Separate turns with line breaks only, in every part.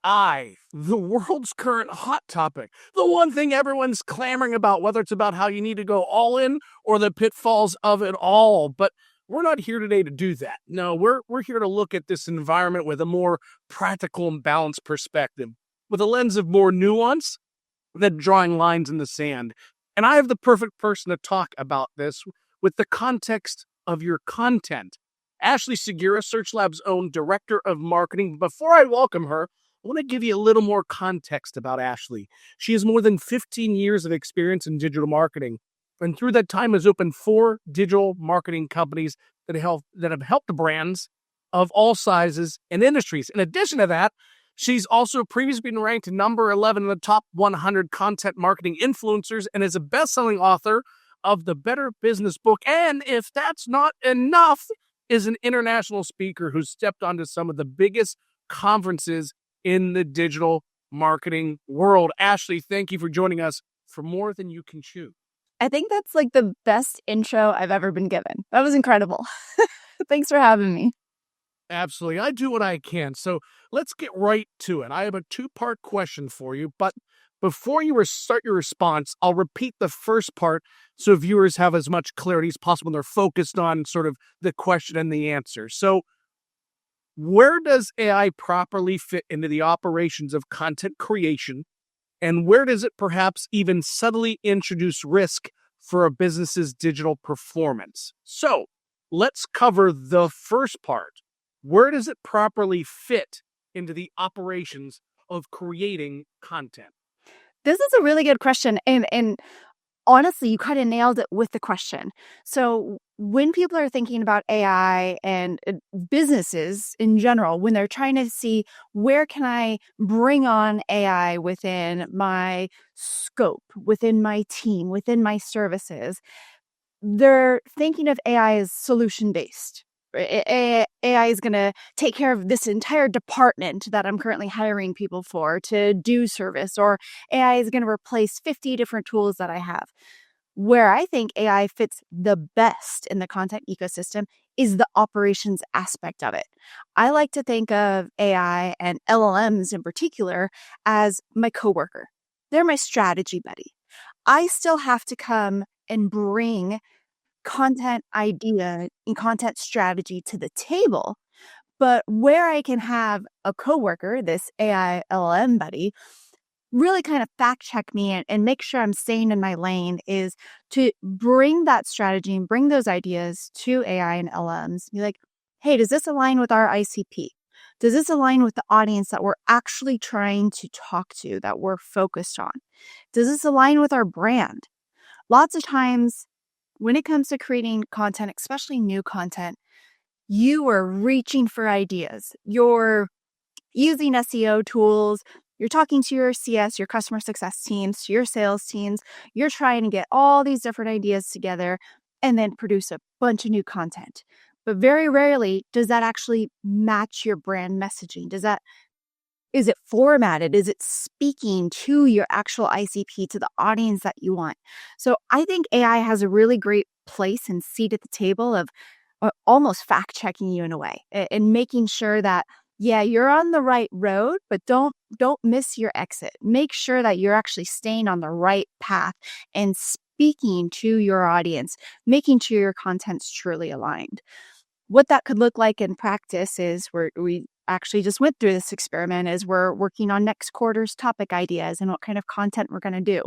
AI, the world's current hot topic, the one thing everyone's clamoring about, whether it's about how you need to go all in or the pitfalls of it all. But we're not here today to do that. No, we're here to look at this environment with a more practical and balanced perspective, with a lens of more nuance than drawing lines in the sand. And I have the perfect person to talk about this with the context of your content. Ashley Segura, SearchLab's own Director of Marketing. Before I welcome her, I want to give you a little more context about Ashley. She has more than 15 years of experience in digital marketing, and through that time has opened 4 digital marketing companies that have helped brands of all sizes and industries. In addition to that, she's also previously been ranked number 11 in the top 100 content marketing influencers and is a best-selling author of the Better Business book. And if that's not enough, is an international speaker who stepped onto some of the biggest conferences in the digital marketing world. Ashley, thank you for joining us for More Than You Can Chew.
I think that's like the best intro I've ever been given. That was incredible. Thanks for having me.
Absolutely. I do what I can. So let's get right to it. I have a 2-part question for you, but before you start your response, I'll repeat the first part so viewers have as much clarity as possible and they're focused on sort of the question and the answer. So where does AI properly fit into the operations of content creation, and where does it perhaps even subtly introduce risk for a business's digital performance? So let's cover the first part. Where does it properly fit into the operations of creating content?
This is a really good question. And honestly, you kind of nailed it with the question. So when people are thinking about AI and businesses in general, when they're trying to see where can I bring on AI within my scope, within my team, within my services, they're thinking of AI as solution-based. AI is going to take care of this entire department that I'm currently hiring people for to do service, or AI is going to replace 50 different tools that I have. Where I think AI fits the best in the content ecosystem is the operations aspect of it. I like to think of AI and LLMs in particular as my coworker. They're my strategy buddy. I still have to come and bring content idea and content strategy to the table. But where I can have a coworker, this AI LLM buddy, really kind of fact check me and make sure I'm staying in my lane is to bring that strategy and bring those ideas to AI and LLMs. Be like, hey, does this align with our ICP? Does this align with the audience that we're actually trying to talk to, that we're focused on? Does this align with our brand? Lots of times, when it comes to creating content, especially new content, you are reaching for ideas. You're using SEO tools. You're talking to your CS, your customer success teams, to your sales teams. You're trying to get all these different ideas together and then produce a bunch of new content. But very rarely does that actually match your brand messaging. Is it formatted? Is it speaking to your actual ICP, to the audience that you want? So I think AI has a really great place and seat at the table of almost fact checking you in a way and making sure that, yeah, you're on the right road, but don't miss your exit. Make sure that you're actually staying on the right path and speaking to your audience, making sure your content's truly aligned. What that could look like in practice is we actually just went through this experiment as we're working on next quarter's topic ideas and what kind of content we're going to do.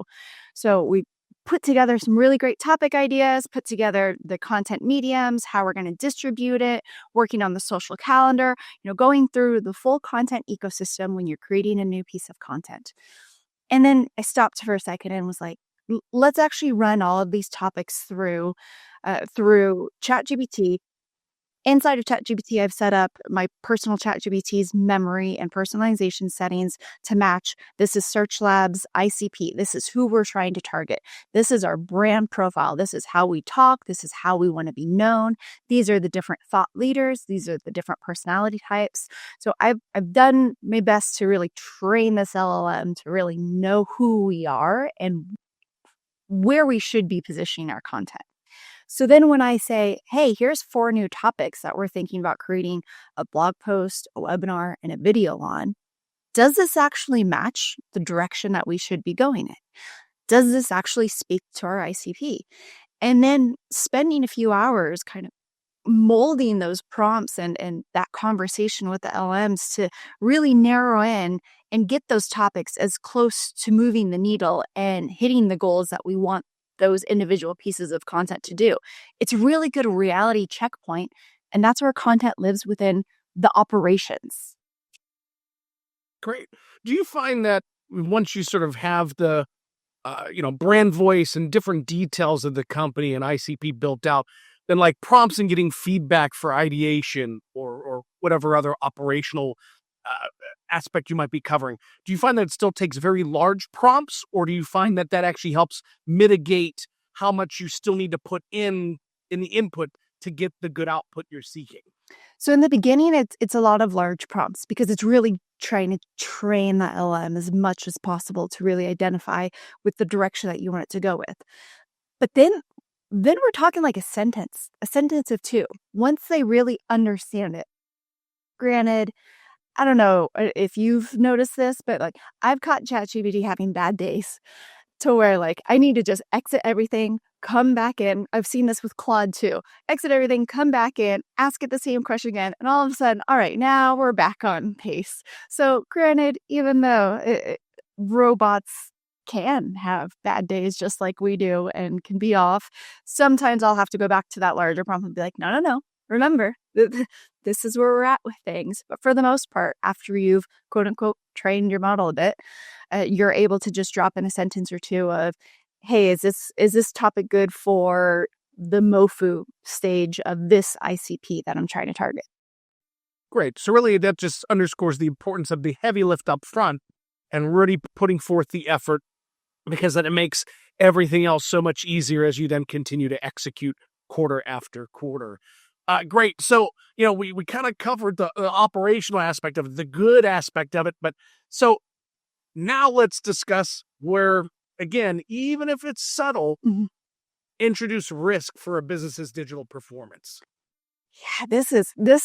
So we put together some really great topic ideas, put together the content mediums, how we're going to distribute it, working on the social calendar, going through the full content ecosystem when you're creating a new piece of content. And then I stopped for a second and was like, let's actually run all of these topics through ChatGPT. Inside of ChatGPT, I've set up my personal ChatGPT's memory and personalization settings to match. This is SearchLab's ICP. This is who we're trying to target. This is our brand profile. This is how we talk. This is how we want to be known. These are the different thought leaders. These are the different personality types. So I've done my best to really train this LLM to really know who we are and where we should be positioning our content. So then when I say, hey, here's 4 new topics that we're thinking about creating a blog post, a webinar, and a video on, Does this actually match the direction that we should be going in? Does this actually speak to our ICP? And then spending a few hours kind of molding those prompts and that conversation with the LMs to really narrow in and get those topics as close to moving the needle and hitting the goals that we want those individual pieces of content to do. It's a really good reality checkpoint, and that's where content lives within the operations.
Great. Do you find that once you sort of have the brand voice and different details of the company and ICP built out, then like prompts and getting feedback for ideation or whatever other operational aspect you might be covering, do you find that it still takes very large prompts, or do you find that that actually helps mitigate how much you still need to put in the input to get the good output you're seeking?
So in the beginning, it's a lot of large prompts because it's really trying to train the LM as much as possible to really identify with the direction that you want it to go with. But then we're talking like a sentence of two. Once they really understand it. Granted, I don't know if you've noticed this, but like I've caught ChatGPT having bad days to where like I need to just exit everything, come back in. I've seen this with Claude too. Exit everything, come back in, ask it the same question again, and all of a sudden, all right, now we're back on pace. So granted, even though robots can have bad days just like we do and can be off, sometimes I'll have to go back to that larger prompt and be like, no, remember, this is where we're at with things. But for the most part, after you've quote unquote trained your model a bit, you're able to just drop in a sentence or two of, hey, is this topic good for the MOFU stage of this ICP that I'm trying to target?
Great. So really that just underscores the importance of the heavy lift up front and really putting forth the effort, because then it makes everything else so much easier as you then continue to execute quarter after quarter. Great. So, we kind of covered the operational aspect of it, the good aspect of it. But so now let's discuss where, again, even if it's subtle, introduce risk for a business's digital performance.
Yeah, this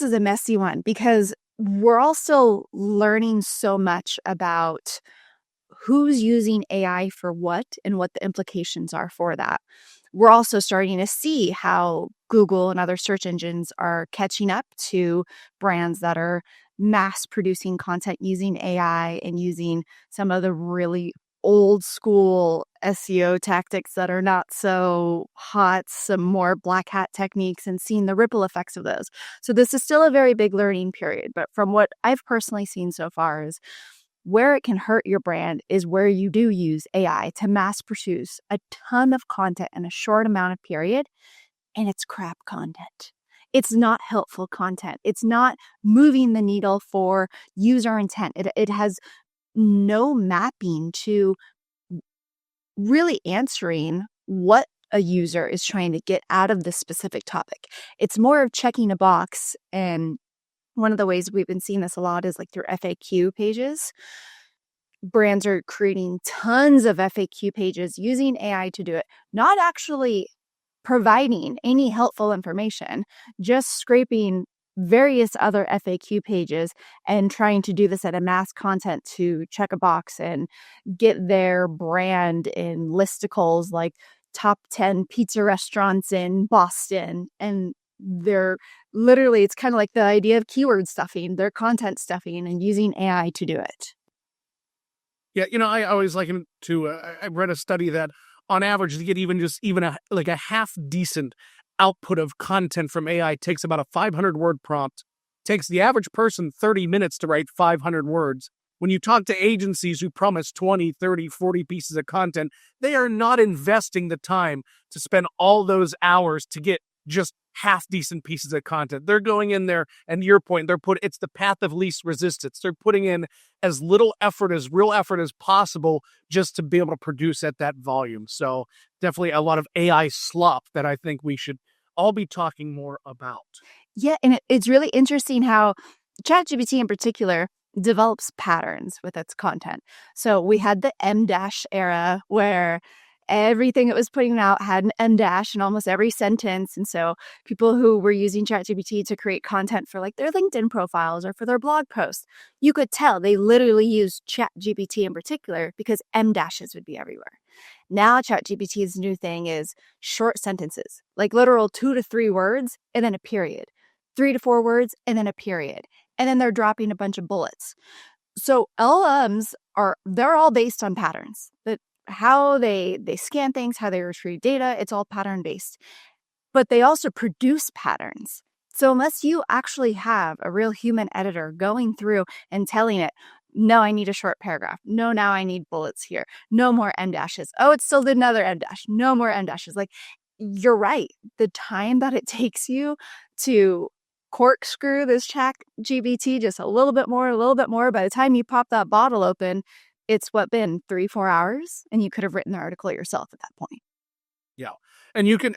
is a messy one because we're all still learning so much about who's using AI for what and what the implications are for that. We're also starting to see how Google and other search engines are catching up to brands that are mass producing content using AI and using some of the really old school SEO tactics that are not so hot, some more black hat techniques, and seeing the ripple effects of those. So this is still a very big learning period. But from what I've personally seen so far is where it can hurt your brand is where you do use AI to mass produce a ton of content in a short amount of period, and it's crap content. It's not helpful content. It's not moving the needle for user intent. It has no mapping to really answering what a user is trying to get out of this specific topic. It's more of checking a box, and one of the ways we've been seeing this a lot is like through FAQ pages. Brands are creating tons of FAQ pages using AI to do it, not actually providing any helpful information, just scraping various other FAQ pages and trying to do this at a mass content to check a box and get their brand in listicles like top 10 pizza restaurants in Boston. And they're literally, it's kind of like the idea of keyword stuffing, they're content stuffing and using AI to do it.
Yeah, I always liken to, I read a study that on average to get even a half decent output of content from AI takes about a 500 word prompt, takes the average person 30 minutes to write 500 words. When you talk to agencies who promise 20, 30, 40 pieces of content, they are not investing the time to spend all those hours to get just half decent pieces of content. They're going in there, and to your point, it's the path of least resistance. They're putting in as little effort, as real effort as possible just to be able to produce at that volume. So definitely a lot of AI slop that I think we should all be talking more about.
Yeah, and it's really interesting how ChatGPT in particular develops patterns with its content. So we had the M- era where everything it was putting out had an M dash in almost every sentence. And so people who were using ChatGPT to create content for like their LinkedIn profiles or for their blog posts, you could tell they literally used ChatGPT in particular because M dashes would be everywhere. Now ChatGPT's new thing is short sentences, like literal 2 to 3 words and then a period, 3 to 4 words and then a period. And then they're dropping a bunch of bullets. So LLMs they're all based on patterns. That how they scan things, how they retrieve data, it's all pattern based. But they also produce patterns. So unless you actually have a real human editor going through and telling it, no, I need a short paragraph. No, now I need bullets here. No more M dashes. Oh, it still did another M dash. No more M dashes. Like, you're right. The time that it takes you to corkscrew this ChatGPT just a little bit more. By the time you pop that bottle open, it's been 3-4 hours, and you could have written the article yourself at that point.
Yeah. And you can,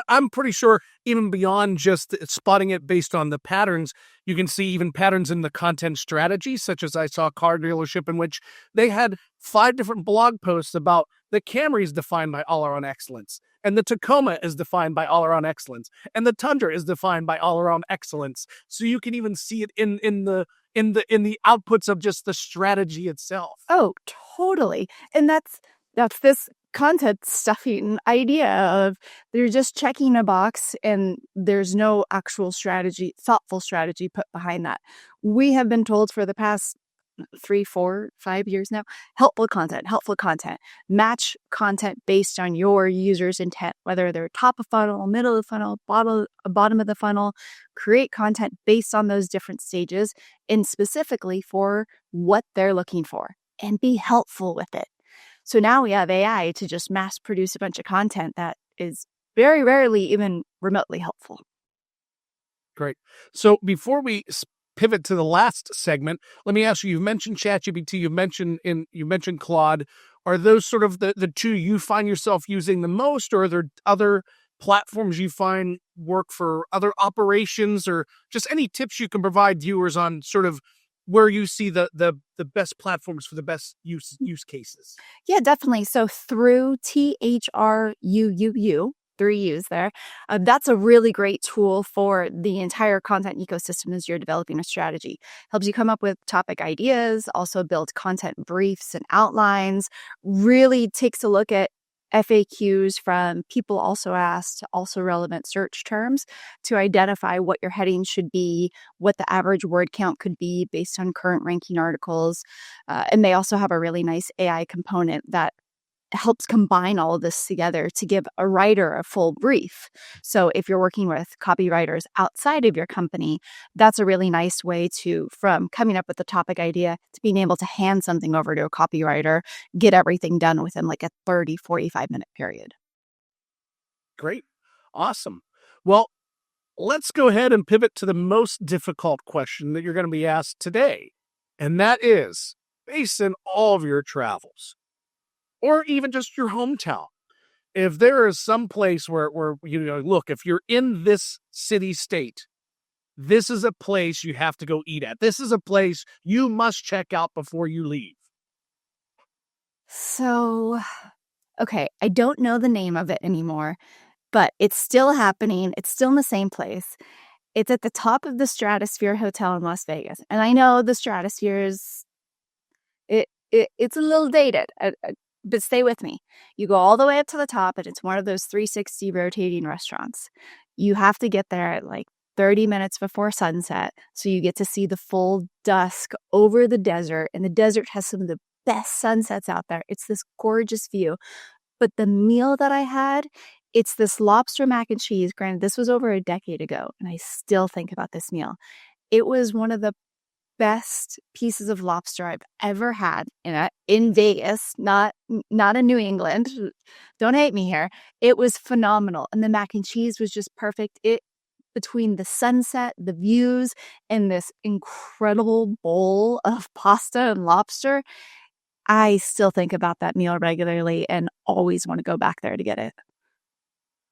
I'm pretty sure even beyond just spotting it based on the patterns, you can see even patterns in the content strategy, such as I saw a car dealership in which they had 5 different blog posts about the Camry is defined by all-around excellence, and the Tacoma is defined by all-around excellence, and the Tundra is defined by all-around excellence. So you can even see it in the outputs of just the strategy itself.
Oh, totally. And that's this content stuffing idea of they're just checking a box and there's no actual strategy, thoughtful strategy put behind that. We have been told for the past 3, 4, 5 years now, helpful content, match content based on your user's intent, whether they're top of funnel, middle of the funnel, bottom of the funnel. Create content based on those different stages and specifically for what they're looking for, and be helpful with it. So now we have AI to just mass produce a bunch of content that is very rarely even remotely helpful.
Great. So before we pivot to the last segment, let me ask you, you've mentioned ChatGPT, you mentioned Claude. Are those sort of the two you find yourself using the most, or are there other platforms you find work for other operations, or just any tips you can provide viewers on sort of where you see the best platforms for the best use cases?
Yeah, definitely. So through THRUUU, 3 U's there, that's a really great tool for the entire content ecosystem as you're developing a strategy. Helps you come up with topic ideas, also build content briefs and outlines, really takes a look at FAQs from people also asked, also relevant search terms to identify what your heading should be, what the average word count could be based on current ranking articles. And they also have a really nice AI component that helps combine all of this together to give a writer a full brief. So if you're working with copywriters outside of your company, that's a really nice way from coming up with the topic idea to being able to hand something over to a copywriter, get everything done within like a 30, 45-minute period.
Great. Awesome. Well, let's go ahead and pivot to the most difficult question that you're going to be asked today. And that is, based on all of your travels, or even just your hometown, if there is some place where look, if you're in this city state, this is a place you have to go eat at. This is a place you must check out before you leave.
So, okay, I don't know the name of it anymore, but it's still happening. It's still in the same place. It's at the top of the Stratosphere Hotel in Las Vegas. And I know the Stratosphere is, it's a little dated, but stay with me. You go all the way up to the top, and it's one of those 360 rotating restaurants. You have to get there at like 30 minutes before sunset, so you get to see the full dusk over the desert, and the desert has some of the best sunsets out there. It's this gorgeous view. But the meal that I had, it's this lobster mac and cheese. Granted, this was over a decade ago, and I still think about this meal. It was one of the best pieces of lobster I've ever had in Vegas, not in New England. Don't hate me here. It was phenomenal. And the mac and cheese was just perfect. Between the sunset, the views, and this incredible bowl of pasta and lobster, I still think about that meal regularly and always want to go back there to get it.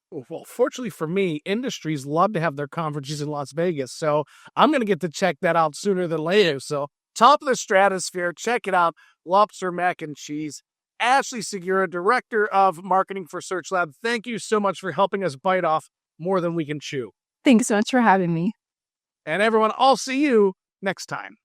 Well, fortunately for me, industries love to have their conferences in Las Vegas, so I'm going to get to check that out sooner than later. So, top of the Stratosphere, check it out, lobster mac and cheese. Ashley Segura, Director of Marketing for SearchLab. Thank you so much for helping us bite off more than we can chew.
Thanks so much for having me.
And everyone, I'll see you next time.